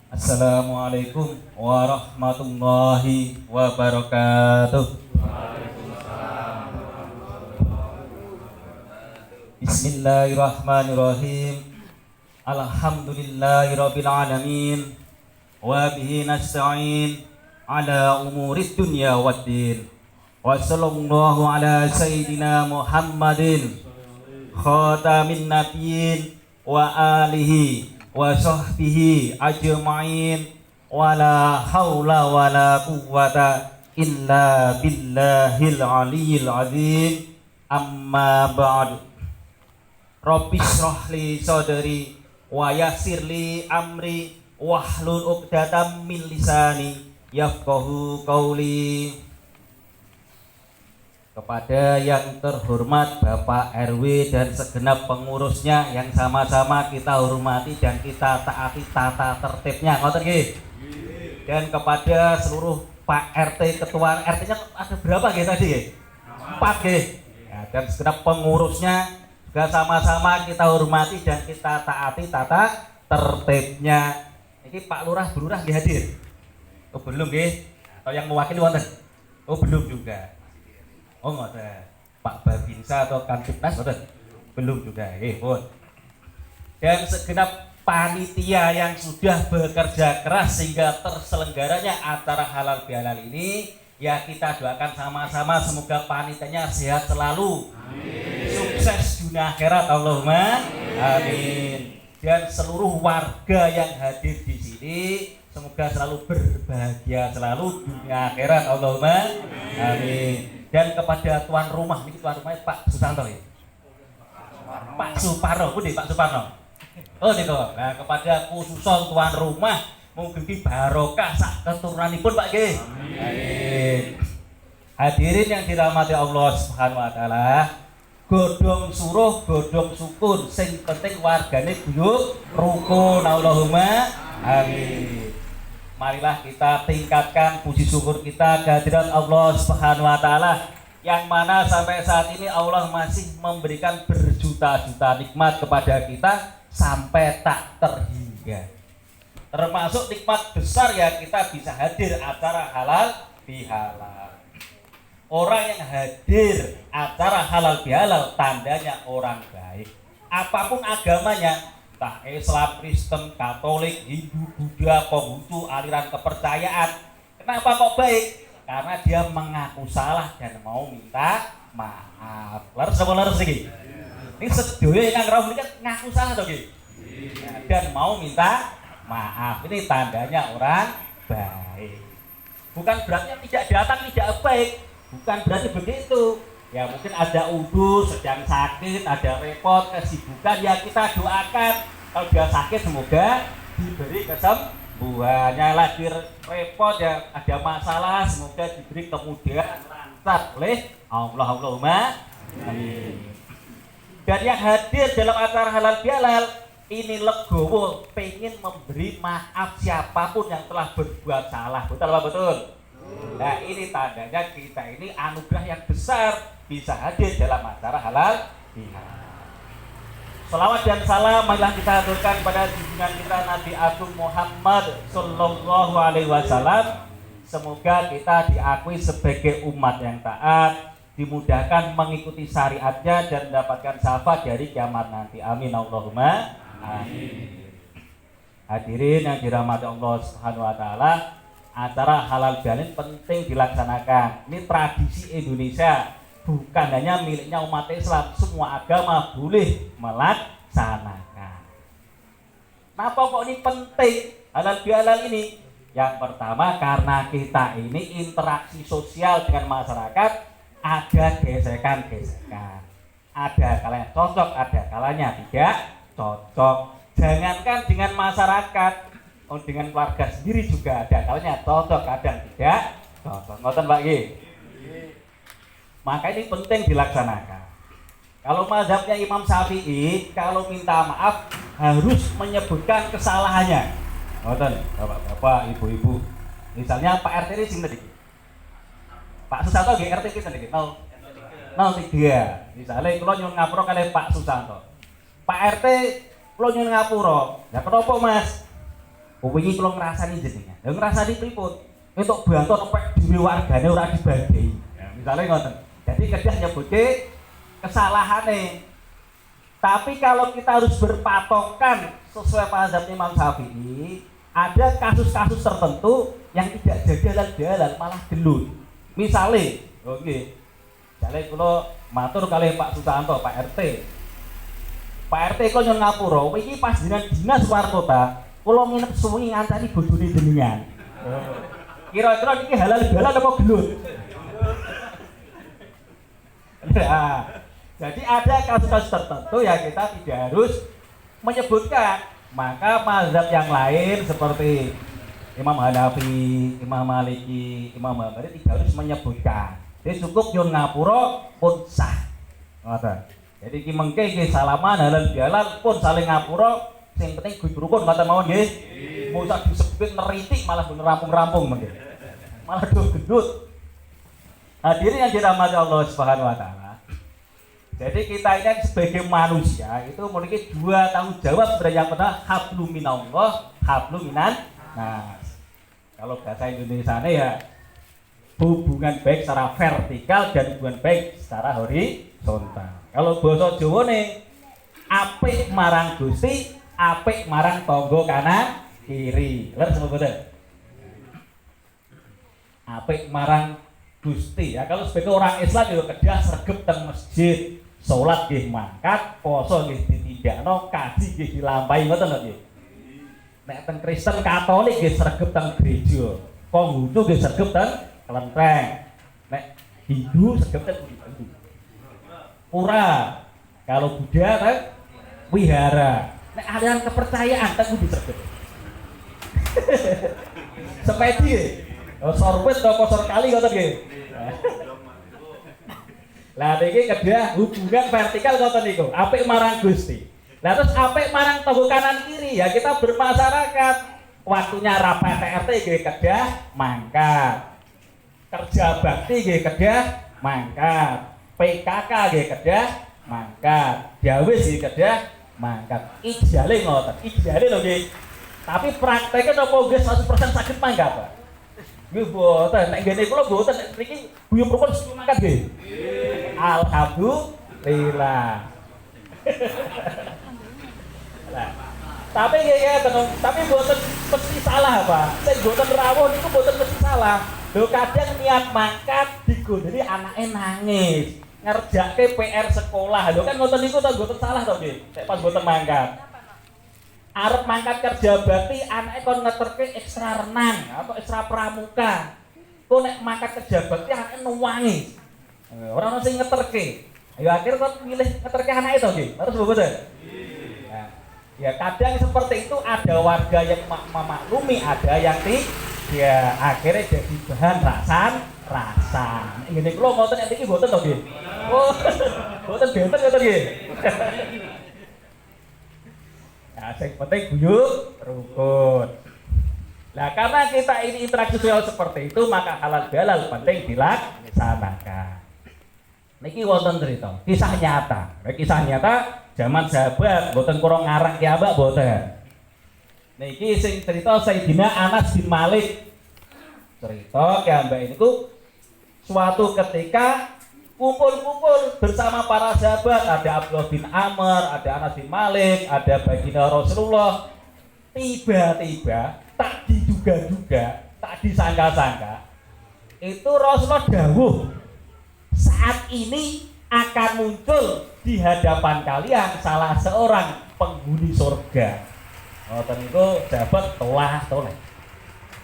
Assalamualaikum warahmatullahi wabarakatuh. Bismillahirrahmanirrahim. Alhamdulillahirabbil alamin. Wa bihi nasta'in ala umurid dunya waddin. Wa sallallahu ala sayyidina Muhammadin khatamin nabiyyin wa alihi wa sahbihi ajma'in wa la haula wa la quwwata illa billahil aliyyil azim. Amma ba'd. Rabbi shrah li sadri wa yassir li amri wahlul 'uqdatam min lisani yafqahu qawli. Kepada yang terhormat Bapak RW dan segenap pengurusnya yang sama-sama kita hormati dan kita taati tata tertibnya, ngoten nggih. Dan kepada seluruh Pak RT, ketua RT-nya ada berapa nggih tadi nggih? 4 nggih. Ya, dan segenap pengurusnya juga sama-sama kita hormati dan kita taati tata tertibnya. Ini Pak Lurah, Bu Lurah nggih hadir? Oh belum nggih. Atau yang mewakili wonten? Oh belum juga. Oh ngoten. Pak Babinsa atau Kamtibnas ngoten? Belum juga. Pun. Dan segenap panitia yang sudah bekerja keras sehingga terselenggaranya acara halal bihalal ini, ya kita doakan sama-sama semoga panitianya sehat selalu. Amin. Sukses dunia akhirat Allahumma amin. Dan seluruh warga yang hadir di sini semoga selalu berbahagia selalu dunia akhirat Allahumma amin. Dan kepada tuan rumah, ini tuan rumahnya Pak Susanto ya? Pak Suparno, Budi Pak Suparno. Oh gitu. Nah kepada khususon tuan rumah mugi barokah sak keturunanipun Pak nggih. Amin. Hadirin yang dirahmati Allah Subhanahu wa taala, godhong suruh, godhong sukun, sing penting wargane guyub rukun Allahumma amin. Marilah kita tingkatkan puji syukur kita kehadirat Allah Subhanahu wa taala yang mana sampai saat ini Allah masih memberikan berjuta-juta nikmat kepada kita sampai tak terhingga. Termasuk nikmat besar ya kita bisa hadir acara halal bihalal. Orang yang hadir acara halal bihalal tandanya orang baik. Apapun agamanya, entah Islam, Kristen, Katolik, Hindu, Buddha, Konghucu, aliran kepercayaan. Kenapa kok baik? Karena dia mengaku salah dan mau minta maaf. Leres apa leres iki? Ini sedoyo yang ngrau iki ngaku salah to iki. Dan mau minta maaf. Ini tandanya orang baik. Bukan berarti yang tidak datang tidak baik. Bukan berarti begitu. Ya mungkin ada udur, sedang sakit, ada repot, kesibukan, ya kita doakan. Kalau dia sakit semoga diberi kesembuhannya. Lagi repot ya ada masalah semoga diberi kemudahan lancar oleh Allah Allahumma amin. Dan yang hadir dalam acara halal bihalal ini legowo pengen memberi maaf siapapun yang telah berbuat salah. Betul apa betul? Nah ini tandanya kita ini anugerah yang besar bisa hadir dalam acara halal bihalal. Salawat dan salam marilah kita aturkan pada junjungan kita Nabi Agung Muhammad Sallallahu Alaihi Wasallam. Semoga kita diakui sebagai umat yang taat, dimudahkan mengikuti syariatnya dan mendapatkan syafaat dari kiamat nanti. Amin Allahumma amin. Hadirin yang dirahmati Allah Subhanahu wa taala, acara halal bihalal penting dilaksanakan. Ini tradisi Indonesia, bukan hanya miliknya umat Islam, semua agama boleh melaksanakan. Kenapa kok ini penting halal bihalal ini? Yang pertama karena kita ini interaksi sosial dengan masyarakat, ada gesekan-gesekan. Ada kalanya cocok, ada kalanya tidak cocok. Jangankan dengan masyarakat, dengan keluarga sendiri juga ada kalanya cocok, kadang tidak cocok. Ngoten Pak nggih. Maka ini penting dilaksanakan. Kalau mazhabnya Imam Syafi'i, kalau minta maaf harus menyebutkan kesalahannya. Ngoten, Bapak-bapak, Ibu-ibu. Misalnya Pak RT ini sing tadi. Pak Susanto nggih RT kita niki 03. Misalnya kula nyuwun ngapura kalih Pak Susanto. Pak RT kula nyuwun ngapura. Lah kenapa Mas? Wingi kula ngrasani jenengan. Lha ngrasani pripun? Entuk bantuan sampai dhewe wargane ora dibagi. Ya, misale ngoten. Jadi kedah nyebutke kesalahane. Tapi kalau kita harus berpatokan sesuai mazhab Imam Syafi'i, ada kasus-kasus tertentu yang tidak jadi halal malah gelut. Misalnya, oke, misalnya kalau matur kali Pak Susanto, Pak RT, kalau nyon ngapura, ini pas dinas luar kota, kalau nginep suwi ngancani bojone jenengan. Kira-kira ini halal apa gelut? Nah, jadi ada kasus-kasus tertentu yang kita tidak harus menyebutkan. Maka mazhab yang lain seperti Imam Hanafi, Imam Maliki, Imam Hambali tidak harus menyebutkan. Jadi cukup yon ngapura pun sah. Jadi ki mengke ki salaman halal bihalal pun saling ngapura, sing penting kudu rukun kata mawon nggih. Mosok disebut neritik malah bener rampung-rampung mengke. Malah do gendut. Hadirin yang dirahmati Allah Subhanahu wa taala. Jadi kita ini sebagai manusia itu memiliki dua tanggung jawab sebenarnya. Yang pertama hablum minallah, hablum minan nas. Kalau bahasa Indonesia ya hubungan baik secara vertikal dan hubungan baik secara horizontal. Kalau bahasa Jawa nih apik marang Gusti, apik marang tangga kanan kiri. Lha semua betul. Apik marang Gusti ya. Kalau sebagai orang Islam juga kedah sregep teng masjid. Salat nggih mangkat, poso nggih ditindakno, kaji nggih dilampahi ngoten lho nggih. Nek teng Kristen Katolik nggih sregep teng gereja, Konghucu nggih sregep teng kelenteng. Nek Hindu sregep teng Hindu. Pura. Kalau Buddha teng wihara. Nek aliran kepercayaan teng kudu sregep. Sepedi. Sorbet apa sor kali ngoten nggih. Lah niki kedah hubungan vertikal ngoten niku, apik marang Gusti. Lah terus apik marang tangga kanan kiri ya kita bermasyarakat. Waktunya rapat RT nggih kedah mangkat. Kerja bakti nggih kedah mangkat. PKK nggih kedah mangkat. Dawis nggih kedah mangkat. Ijale ngoten, ijale lho nggih. Tapi prakteknya napa nggih 100% saged mangkat, Pak? Nggih boten, nek ngene kula boten niki guyub rukun sedaya mangkat nggih. Alhamdulillah. Nah, tapi nggih tapi boten mesti salah, Pak. Sing boten rawuh niku boten mesti salah. Lho kadang niat mangkat digondheni anake nangis, ngerjakke PR sekolah. Lho kan ngoten niku to boten salah to nggih. Nek pas boten mangkat. Arep mangkat kerja bakti anake kon ngeterke ekstra renang atau ekstra pramuka. Kok nek mangkat kerja bakti anake nuwangi. Ora ono sing ngeterke. Ya akhir kok milih ngeterke anake to nggih. Terus boten. Nah, ya kadang seperti itu ada warga yang memaklumi, ada yang ya akhirnya jadi bahan rasan. Ngene kula ngoten nek iki boten to nggih. Oh, boten benten ngoten nggih. Nah, yang penting guyub rukun. Nah, karena kita ini interaksi sosial seperti itu, maka halal bihalal penting dilaksanakan. Niki wonten cerita, kisah nyata. Kisah nyata zaman sahabat, boten kurang ngarang kiambak boten. Niki sing cerita Sayyidina Anas bin Malik. Cerita kiambak niku suatu ketika kumpul-kumpul bersama para sahabat, ada Abdullah bin Amr, ada Anas bin Malik, ada baginda Rasulullah. Tiba-tiba tak diduga-duga, tak disangka-sangka, itu Rasulullah dawuh, saat ini akan muncul di hadapan kalian salah seorang penghuni surga. Ngoten niku sahabat toleh.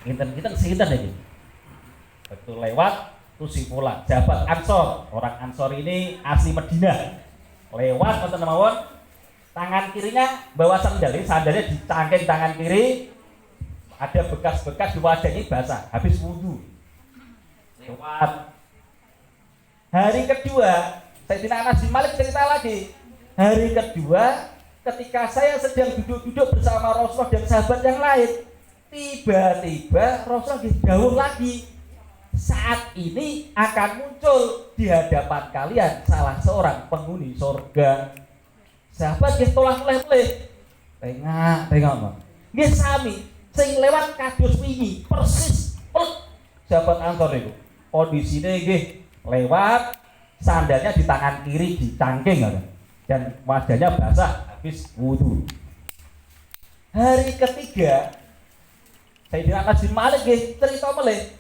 Kinten-kinten sinten iki? Betul lewat Tusifulan, sahabat Ansor. Orang Ansor ini asli Madinah. Lewat ngoten mawon, tangan kirinya bawa sandalnya dicangking tangan kiri, ada bekas-bekas di wajahnya basah, habis wudu. Lewat. Hari kedua, Sayyidina Anas bin Malik cerita lagi. Hari kedua, ketika saya sedang duduk-duduk bersama Rasulullah dan sahabat yang lain, tiba-tiba Rasulullah didhawuh lagi. Saat ini akan muncul di hadapan kalian salah seorang penghuni surga. Sahabat nggih tolak-toleh. Tengok, Nggih sami. sing lewat kados wingi persis sahabat Ansor itu kondisinya lewat sandalnya di tangan kiri di cangking dan wajahnya basah habis wudu. Hari ketiga Sayyidina Anas bin Malik cerita meleh,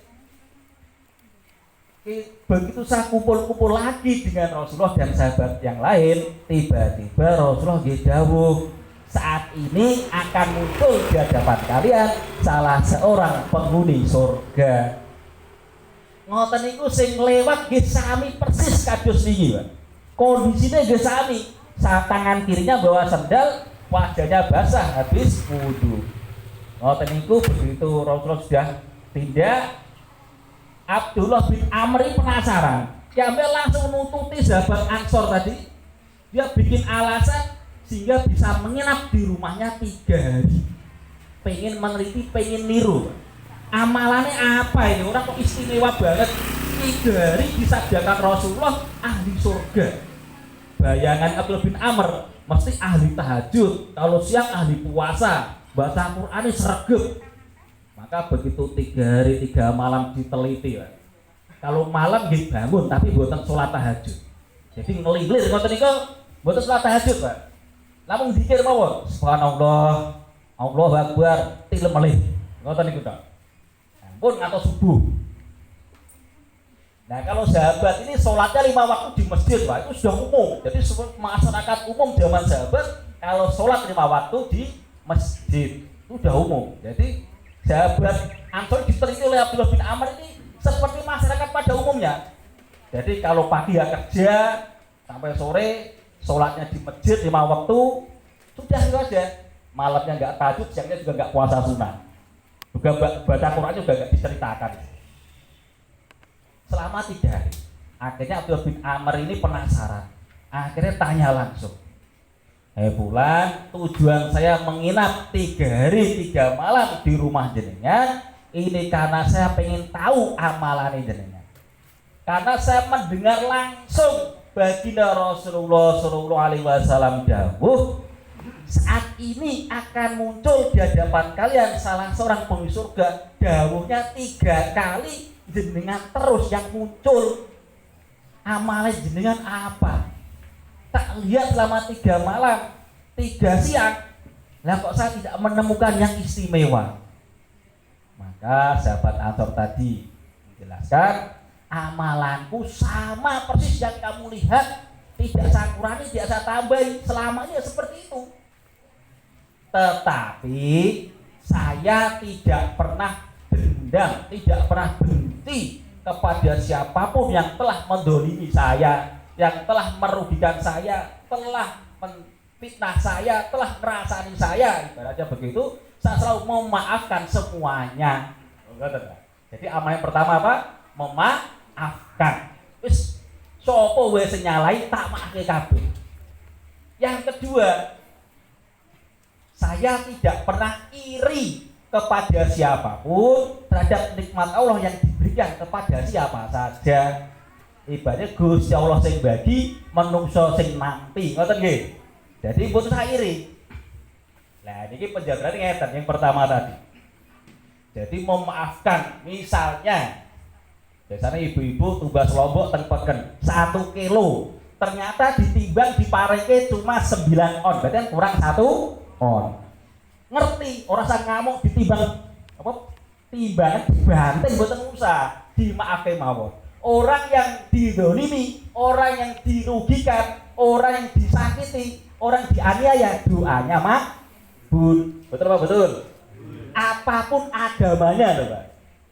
begitu saya kumpul-kumpul lagi dengan Rasulullah dan sahabat yang lain, tiba-tiba Rasulullah dawuh, saat ini akan muncul di hadapan kalian salah seorang penghuni surga. Ngoten niku sing lewat nggih sami persis kados niki, Pak. Kondisine nggih sami. Saat tangan kirinya bawa sendal, wajahnya basah habis wudu. Ngoten niku begitu Rasulullah sudah tindak, Abdullah bin Amr penasaran. Dia langsung nututi sahabat Ansor tadi. Dia bikin alasan sehingga bisa menginap di rumahnya 3 hari. Pengen meneliti, pengen niru. Amalannya apa ini? Orang kok istimewa banget. 3 hari disadiakan Rasulullah ahli surga. Bayangan Abdullah bin Amr mesti ahli tahajud. Kalau siang ahli puasa, baca Quran sregep. Maka begitu 3 hari 3 malam diteliti, Pak. Kalau malam nggih bangun tapi mboten salat tahajud. Jadi ngelilir ngoten niku mboten salat tahajud, Pak. Lamun zikir mawon, subhanallah, Allahu akbar, tilem melih. Ngoten niku tok. Ampun ngantos subuh. Nah, kalau sahabat ini sholatnya 5 waktu di masjid, Pak, itu sudah umum. Jadi masyarakat umum zaman sahabat kalau sholat 5 waktu di masjid itu sudah umum. Jadi sahabat Ansor diteliti oleh Abdullah bin Amr ini seperti masyarakat pada umumnya. Jadi kalau pagi ya kerja sampai sore, sholatnya di masjid 5 waktu, sudah itu aja. Malamnya nggak tahajud, siangnya juga nggak puasa sunnah. Juga baca Quran juga nggak diceritakan. Selama 3 hari. Akhirnya Abdullah bin Amr ini penasaran. Akhirnya tanya langsung, bulan, tujuan saya menginap 3 hari 3 malam di rumah jenengan ini karena saya pengen tahu amalan jenengan. Karena saya mendengar langsung baginda Rasulullah SAW dawuh, saat ini akan muncul di hadapan kalian salah seorang penghuni surga. Dawuhnya 3 kali jenengan terus yang muncul. Amalan jenengan apa? Tak lihat selama 3 malam 3 siang. Lah kok saya tidak menemukan yang istimewa. Maka sahabat Ansor tadi menjelaskan, amalanku sama persis yang kamu lihat, tidak saya kurangi, tidak saya tambahi, selamanya seperti itu. Tetapi saya tidak pernah dendam, tidak pernah benci kepada siapapun yang telah mendolimi saya, yang telah merugikan saya, telah fitnah saya, telah merasani saya, ibaratnya begitu. Saya selalu memaafkan semuanya. Jadi amal yang pertama apa? Memaafkan. Wis sapa wae sing nyalai tak maafke kabeh. Yang kedua, saya tidak pernah iri kepada siapapun terhadap nikmat Allah yang diberikan kepada siapa saja. Ibaratnya Gusti Allah sing bagi, menungso sing nampi, ngoten nggih. Jadi mboten saya iri. Nah, ini penjabaran ngeten yang pertama tadi. Jadi memaafkan, misalnya biasanya ibu-ibu tumbas lombok teng peken 1 kilo, ternyata ditimbang di pareke cuma 9 on, berarti kan kurang 1 on. Ngerti, orang sang ngamuk ditimbang apa? Timbangan dibanting mboten usah, dimaafke mawon. Orang yang didolimi, orang yang dirugikan, orang yang disakiti, orang dianiaya, doanya makbul. Betul Pak, betul. Apapun agamanya loh Pak.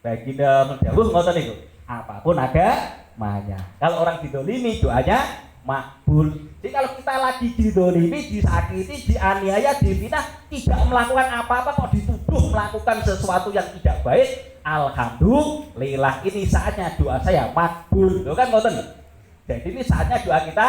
Baginda mendawuh ngoten niku. Apapun agamanya. Kalau orang didolimi, doanya makbul. Jadi kalau kita lagi didolimi, disakiti, dianiaya, difitnah, tidak melakukan apa-apa kok dituduh melakukan sesuatu yang tidak baik, alhamdulillah ini saatnya doa saya makbul. Loh kan ngoten. Jadi ini saatnya doa kita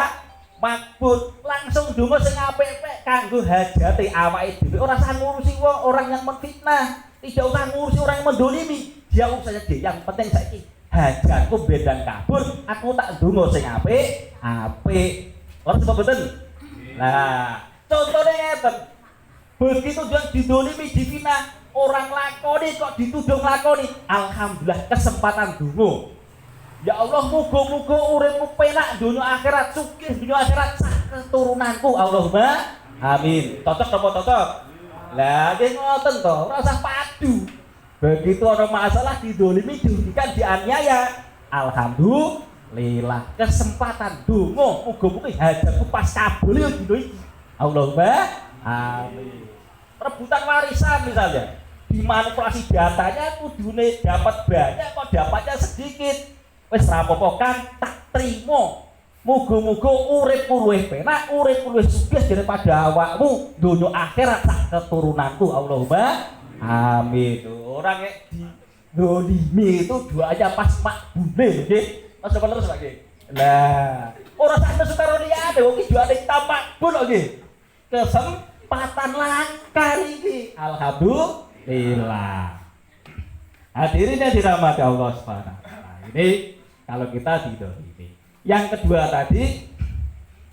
makbul. Langsung donga sing apik-apik kanggo hajate awake dhewe. Ora usah ngurusi orang yang menfitnah, tidak usah ngurusi orang yang mendolimi. Dia urusannya dia. Yang penting saiki hajatku bedang kabul, aku tak donga sing apik. Ora sebab betul. Nah, contohnya ngeten. Begitu dia didolimi, difitnah, orang lakoni kok dituduh lakoni. Alhamdulillah kesempatan donga. Ya Allah, muga-muga uripmu penak dunia akhirat, sugih dunia akhirat sak keturunanku. Allahumma amin. Cocok apa cocok? Lah nggih ngoten to, ora usah padu. Begitu ada masalah didolimi, dirugikan, dianiaya, alhamdulillah kesempatan donga muga-muga hajatku pas kabul yo dino iki. Allahumma amin. Rebutan warisan misalnya, dimanipulasi datanya kudune dapat banyak kok dapatnya sedikit. Wis rapopo kan tak trimo. Muga-muga uripmu luwih penak, uripmu luwih sugih daripada awakmu donya akhirat sak keturunanku. Allahumma amin. Orang yang didolimi itu doanya pas makbule nggih. Mas bener terus lagi. Lah, ora sak setaro liyane wong iki doane tamakbul nggih. Kesempatan langka iki. Alhamdulillah. Hadirin yang dirahmati Allah Subhanahu wa taala. Ini kalau kita didolimi. Yang kedua tadi,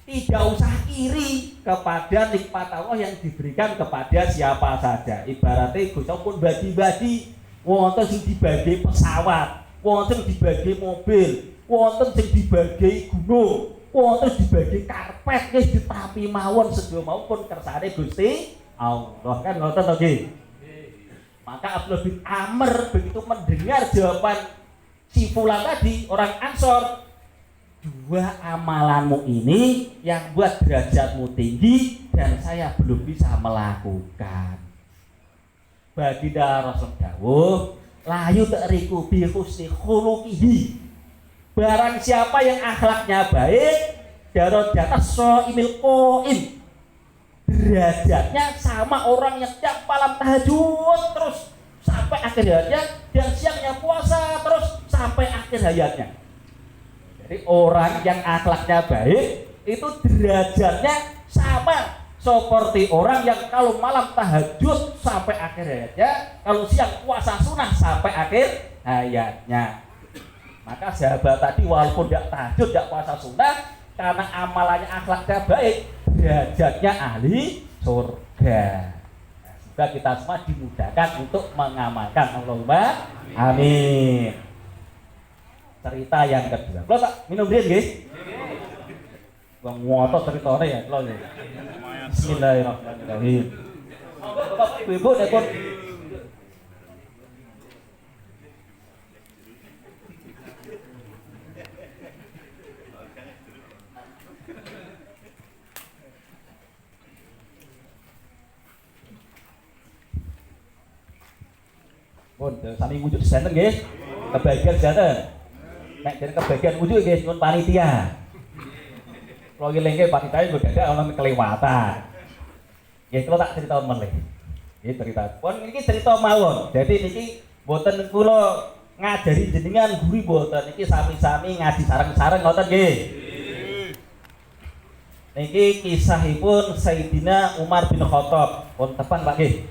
tidak usah iri kepada nikmat Allah yang diberikan kepada siapa saja. Ibaratnya Gusti pun bagi-bagi, wonten sing dibagi pesawat, wonten dibagi mobil, wonten sing dibagi gunung, wonten dibagi karpet, nggih ditapi mawon sedaya maupun kersane Gusti Allah. Kan ngoten to nggih. Maka Abdullah bin Amr begitu mendengar jawaban si fulan tadi, orang Ansor, dua amalanmu ini yang buat derajatmu tinggi dan saya belum bisa melakukan. Baginda Rasul dawuh, layu ta'riku bi husni khuluqihi. Barang siapa yang akhlaknya baik, darajatnya shaimil qaim. Derajatnya sama orang yang tiap malam tahajud terus sampai akhir hayatnya dan siangnya puasa terus sampai akhir hayatnya. Jadi orang yang akhlaknya baik itu derajatnya sama seperti orang yang kalau malam tahajud sampai akhir hayatnya, kalau siang puasa sunnah sampai akhir hayatnya. Maka sahabat tadi walaupun tidak tahajud, tidak puasa sunnah, karena amalannya akhlaknya baik, derajatnya ahli surga. Semoga kita semua dimudahkan untuk mengamalkan. Allahumma amin. Cerita yang kedua, kalau tak minum dia nggih. Wong ngotot ceritane ya, kalau nggih. Bismillahirrahmanirrahim. Bapak Ibu nepun pun sami wujud sedanten nggih. Kebagian sedanten. Nek den kebagian wujud nggih nyuwun panitia. Kalau ngelengke panitia nggo dadak ana kelewatan. Nggih kula tak crita meneh. Nggih cerita. Pun niki cerita mawon. Jadi niki mboten kula ngajari jenengan guru mboten, niki sami-sami ngaji sareng-sareng ngoten nggih. Niki kisahipun Sayyidina Umar bin Khattab. Pun tepan Pak nggih.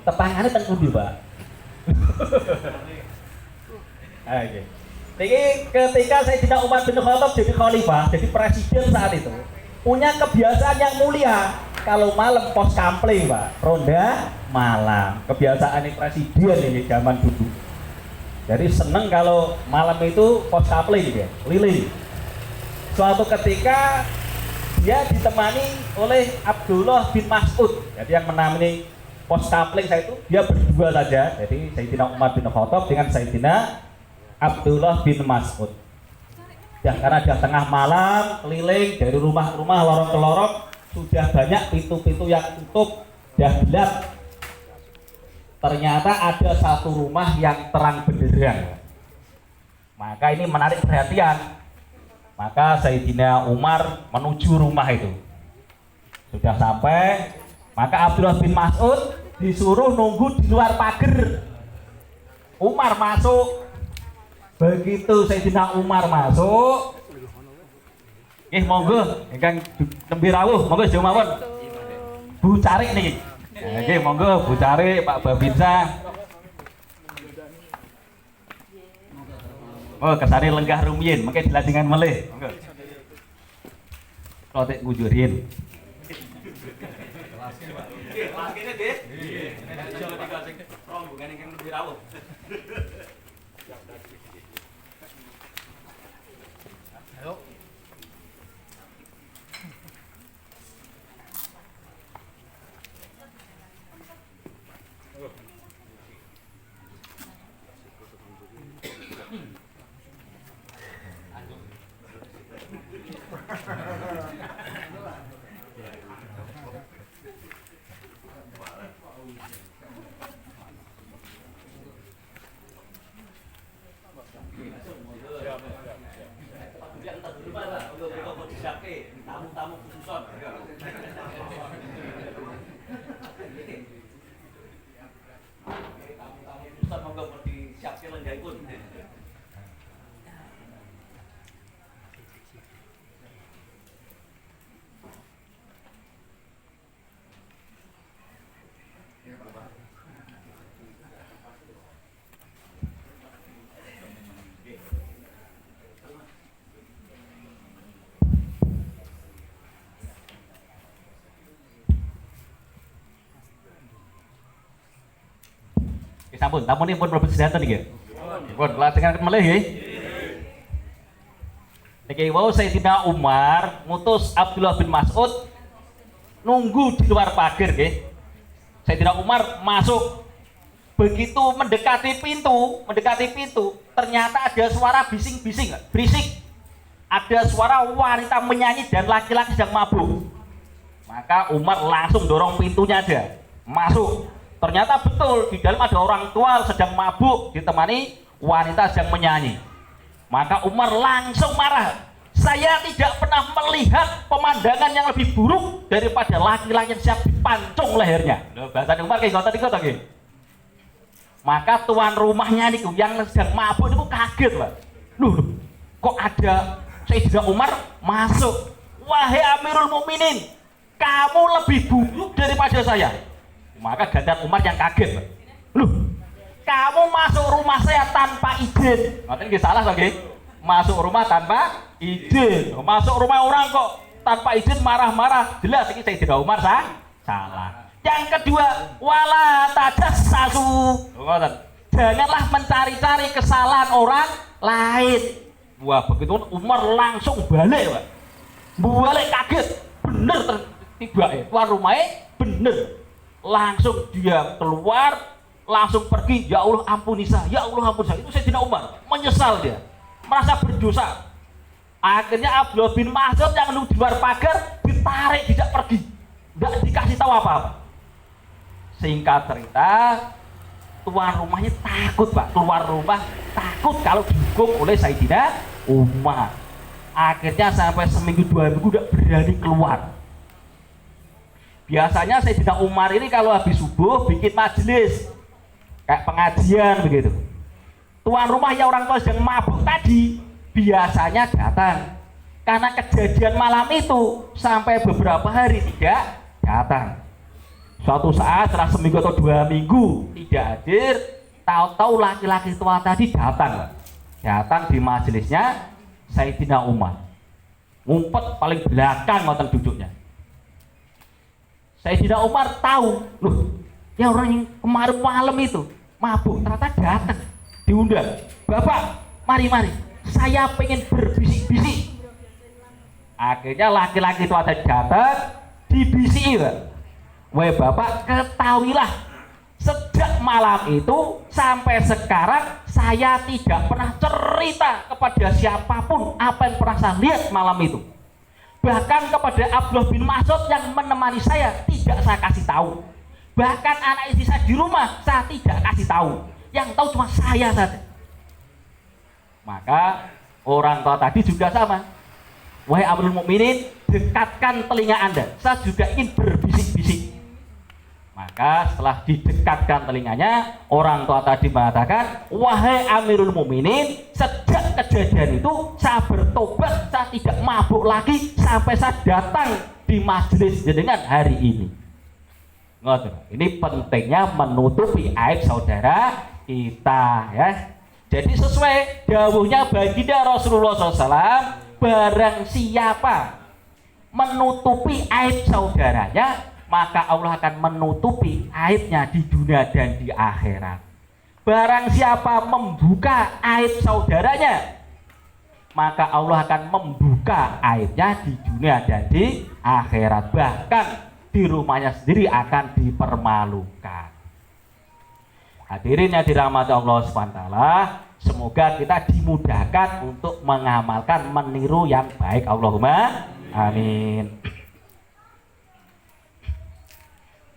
Tepangane teng pundi, Pak? Oke. Jadi ketika Sayyidina Umar bin Khattab jadi khalifah, jadi presiden saat itu, punya kebiasaan yang mulia. Kalau malam pos kampling, Pak, ronda malam. Kebiasaan ini presiden ini zaman dulu. Jadi seneng kalau malam itu pos kampling ya, keliling. Suatu ketika dia ditemani oleh Abdullah bin Mas'ud. Jadi yang menamani pos kampling saya itu dia berdua saja. Jadi Sayyidina Umar bin Khattab dengan Sayyidina Abdullah bin Mas'ud. Ya karena dia tengah malam keliling dari rumah ke rumah, lorong ke lorong, sudah banyak pintu-pintu yang tutup, sudah gelap. Ternyata ada satu rumah yang terang benderang. Maka ini menarik perhatian. Maka Sayyidina Umar menuju rumah itu. Sudah sampai, maka Abdullah bin Mas'ud disuruh nunggu di luar pagar. Umar masuk. Begitu Sayyidina Umar masuk, monggo ingkang nembe rawuh, monggo jeng mawon. Bu Cari niki. Nggih monggo Bu Cari, Pak Babinsa. Oh, kesane lenggah rumiyin, mengke dilajengan melih. Monggo. Kula tek ngujurin. Kelas kene, Dik. rombongan ingkang lebih rawuh. Ayo. Tamu-tamu khususon. Tamu-tamu khususon monggo disiapke lenggahipun. Sampun, tamu ini pun mlebu sedanten nggih. Pun lajengaken melih nggih. Niki wau Sayyidina Umar ngutus Abdullah bin Mas'ud nunggu di luar pagar nggih. Sayyidina Umar masuk, begitu mendekati pintu, ternyata ada suara bising-bising, berisik. Ada suara wanita menyanyi dan laki-laki sedang mabuk. Maka Umar langsung dorong pintunya aja, masuk. Ternyata betul di dalam ada orang tua sedang mabuk ditemani wanita sedang menyanyi. Maka Umar langsung marah. Saya tidak pernah melihat pemandangan yang lebih buruk daripada laki-laki yang siap dipancung lehernya. Bahasa Umar kayak ngotot nggih. Maka tuan rumahnya niku yang sedang mabuk niku kaget, Pak. Loh, kok ada Sayyidina Umar masuk? Wahai Amirul Mukminin, kamu lebih buruk daripada saya. Maka Gandar Umar yang kaget. Loh, kamu masuk rumah saya tanpa izin. Ngoten nggih salah to nggih? Masuk rumah tanpa izin. Masuk rumah orang kok tanpa izin marah-marah. Jelas iki Sayyidina Umar salah. Yang kedua, wala tajassasu. Ngoten. Janganlah mencari-cari kesalahan orang lain. Wah, begitu Umar langsung balik, Pak. Balik kaget. Bener tiba tuan rumahnya bener. Langsung dia keluar, langsung pergi. Ya Allah ampuni saya, ya Allah ampuni saya. Itu Sayyidina Umar menyesal, dia merasa berdosa. Akhirnya Abdullah bin Mas'ud yang nunggu di luar pagar ditarik, tidak pergi, tidak dikasih tahu apa-apa. Singkat cerita, tuan rumahnya takut, Pak. Keluar rumah takut kalau dihukum oleh Sayyidina Umar. Akhirnya sampai seminggu 2 minggu tidak berani keluar. Biasanya Sayyidina Umar ini kalau habis subuh bikin majelis kayak pengajian begitu. Tuan rumah yang orang tua sedang mabuk tadi biasanya datang. Karena kejadian malam itu sampai beberapa hari tidak datang. Suatu saat setelah seminggu atau 2 minggu tidak hadir, tahu-tahu laki-laki tua tadi datang. Datang di majelisnya Sayyidina Umar. Ngumpet paling belakang ngoten duduknya. Sayyidina Umar tahu, loh, yang orang yang kemarin malam itu mabuk ternyata datang, diundang. Bapak, mari, saya pengen berbisik-bisik. Akhirnya laki-laki itu ada datang, dibisiki, Pak. Weh Bapak, ketahuilah, sejak malam itu sampai sekarang saya tidak pernah cerita kepada siapapun apa yang pernah saya lihat malam itu. Bahkan kepada Abdullah bin Mas'ud yang menemani saya tidak saya kasih tahu. Bahkan anak istri saya di rumah saya tidak kasih tahu. Yang tahu cuma saya saja. Maka orang tua tadi juga sama. Wahai Amirul Mukminin, dekatkan telinga Anda. Saya juga ingin berbisik-bisik. Maka setelah didekatkan telinganya, orang tua tadi mengatakan, wahai Amirul Mukminin, sejak kejadian itu saya bertobat, saya tidak mabuk lagi sampai saya datang di majelis jenengan hari ini. Ini pentingnya menutupi aib saudara kita, ya. Jadi sesuai dawuhnya baginda Rasulullah SAW, barang siapa menutupi aib saudaranya, maka Allah akan menutupi aibnya di dunia dan di akhirat. Barang siapa membuka aib saudaranya, maka Allah akan membuka aibnya di dunia dan di akhirat. Bahkan di rumahnya sendiri akan dipermalukan. Hadirin yang dirahmati Allah SWT, semoga kita dimudahkan untuk mengamalkan, meniru yang baik. Allahumma amin.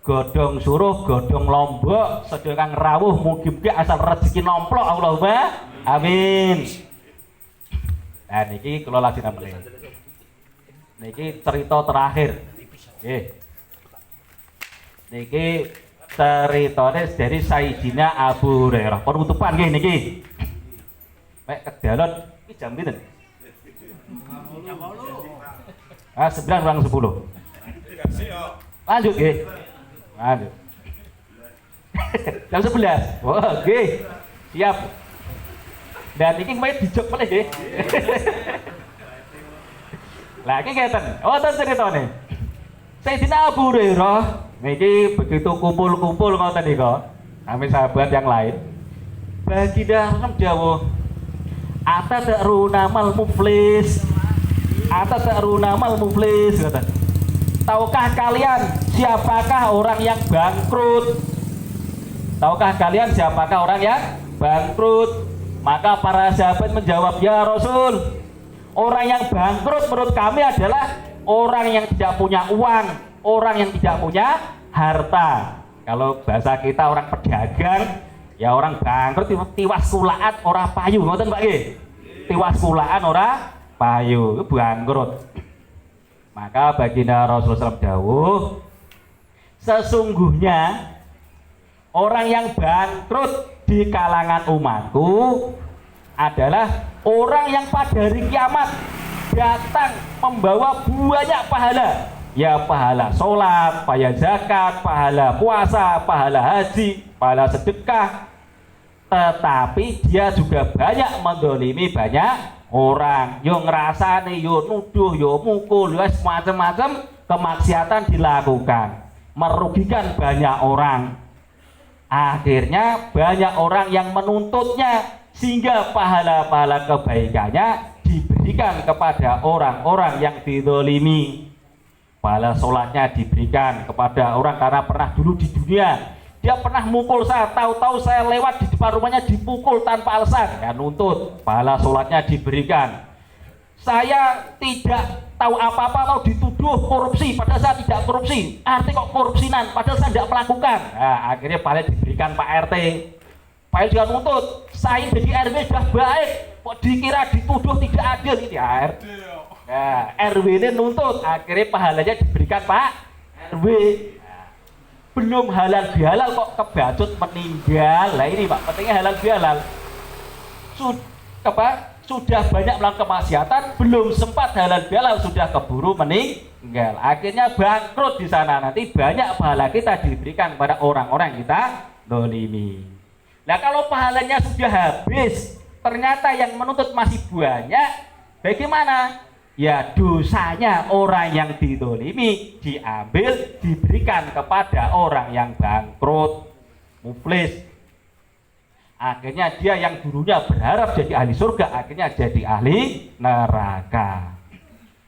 Godhong suruh, godhong lombok, sedekang rawuh, mugi-mugi asal rezeki nomplok. Allahumma amin. Nah niki kula lagi namanya. Niki cerita terakhir. Nggih. Niki ceritanya dari Sayyidina Abu Hurairah. Penutupan nggih niki. Mek kedalon iki jam pinten? 9:10. Lanjut nggih. Lanjut. Jam 11. Oh, nggih. Siap. Dan ini kemarin dijok boleh nggih. Lah iki ngeten. Oh, ten ceritane. Sayyidina Abu Hurairah niki begitu kumpul-kumpul ngoten nika, kami sahabat yang lain. Baginda dawuh, "Atadruna mal muflis." Atadruna mal muflis kata. Tahukah kalian siapakah orang yang bangkrut? Tahukah kalian siapakah orang yang bangkrut? Maka para sahabat menjawab, "Ya Rasul, orang yang bangkrut menurut kami adalah orang yang tidak punya uang, orang yang tidak punya harta." Kalau bahasa kita orang pedagang, ya orang bangkrut tiwas kulaan ora payu, ngoten Pak nggih. Tiwas kulaan ora payu, itu bangkrut. Maka baginda Rasulullah SAW dawuh, sesungguhnya orang yang bangkrut di kalangan umatku adalah orang yang pada hari kiamat datang membawa banyak pahala. Ya pahala sholat, pahala zakat, pahala puasa, pahala haji, pahala sedekah. Tetapi dia juga banyak mendolimi banyak orang. Yo ngerasane, yo nuduh, yo mukul, yo macam-macam kemaksiatan dilakukan, merugikan banyak orang. Akhirnya banyak orang yang menuntutnya, sehingga pahala-pahala kebaikannya diberikan kepada orang-orang yang dizalimi. Pahala sholatnya diberikan kepada orang karena pernah dulu di dunia dia pernah mukul saya, tahu-tahu saya lewat di depan rumahnya dipukul tanpa alasan, ya nuntut, pahala sholatnya diberikan. Saya tidak tahu apa-apa, kalau dituduh korupsi padahal saya tidak korupsi, RT kok korupsinan padahal saya tidak melakukan. Nah, akhirnya pahala diberikan Pak RT. Pak RT juga nuntut, saya jadi RW sudah baik kok dikira dituduh tidak adil. Ini RT. Nah, RW ini nuntut, akhirnya pahalanya diberikan Pak RW. Belum halal bihalal kok kebacut meninggal. Lah ini Pak, pentingnya halal bihalal. Sudah banyak melakukan kemaksiatan, belum sempat halal bihalal sudah keburu meninggal. Akhirnya bangkrut di sana. Nanti banyak pahala kita diberikan kepada orang-orang yang kita dolimi. Nah kalau pahalanya sudah habis, ternyata yang menuntut masih banyak, bagaimana? Ya dosanya orang yang didolimi diambil, diberikan kepada orang yang bangkrut, muflis. Akhirnya dia yang dulunya berharap jadi ahli surga, akhirnya jadi ahli neraka.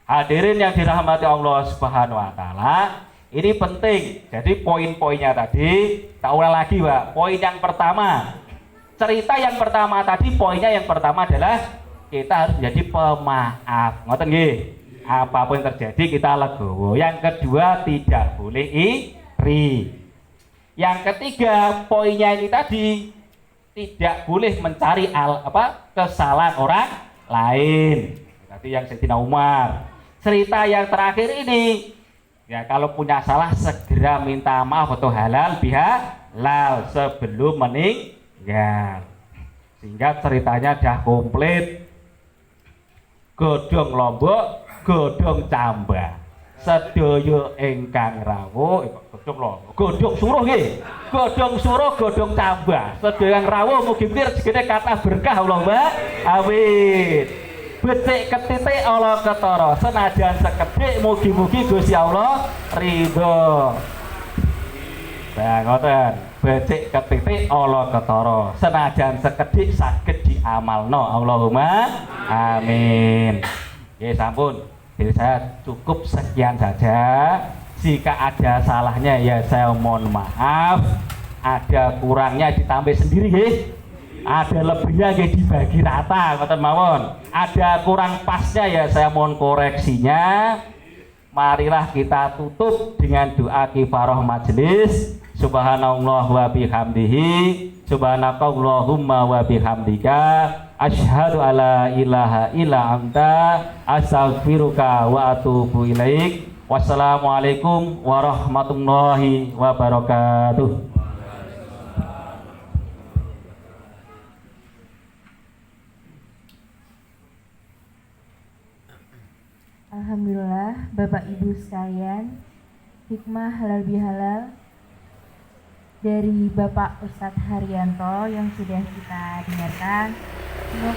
Hadirin yang dirahmati Allah Subhanahu wa taala, ini penting. Jadi poin-poinnya tadi, tak ulang lagi Pak. Poin yang pertama, cerita yang pertama tadi, poinnya yang pertama adalah kita harus menjadi pemaaf. Ngoten nggih. Apapun yang terjadi kita legowo. Yang kedua, tidak boleh iri. Yang ketiga, poinnya ini tadi, tidak boleh mencari kesalahan orang lain. Tadi yang Sayyidina Umar. Cerita yang terakhir ini, ya kalau punya salah segera minta maaf atau halal bihalal sebelum meninggal. Sehingga ceritanya dah komplit. Godhong lombok, godhong cambah. Sedaya ingkang rawuh, godhong lombok, godhong suruh nggih. Godhong suruh, godhong cambah. Sedaya ingkang rawuh mugi-mugi rezekine kathah berkah Allahumma amin. becik ketitik Allah ketara senajan sekedhik mugi-mugi Gusti Allah ridho. Nah ngoten, becik ketitik Allah ketara senajan sekedhik saged diamalno. Allahumma amin. Oke, sampun. Jadi saya cukup sekian saja. Jika ada salahnya ya saya mohon maaf. Ada kurangnya ditambah sendiri nggih. Ada lebihnya nggih dibagi rata ngoten mawon. Ada kurang pasnya ya saya mohon koreksinya. Marilah kita tutup dengan doa kifarah majelis. Subhanallah wa bihamdihi, subhanakallahumma wa bihamdika, asyhadu alla ilaha illa anta, astaghfiruka wa atubu ilaik. Wassalamualaikum warahmatullahi wabarakatuh. Alhamdulillah, Bapak Ibu sekalian, hikmah halal bihalal dari Bapak Ustadz Haryanto yang sudah kita dengarkan. Semoga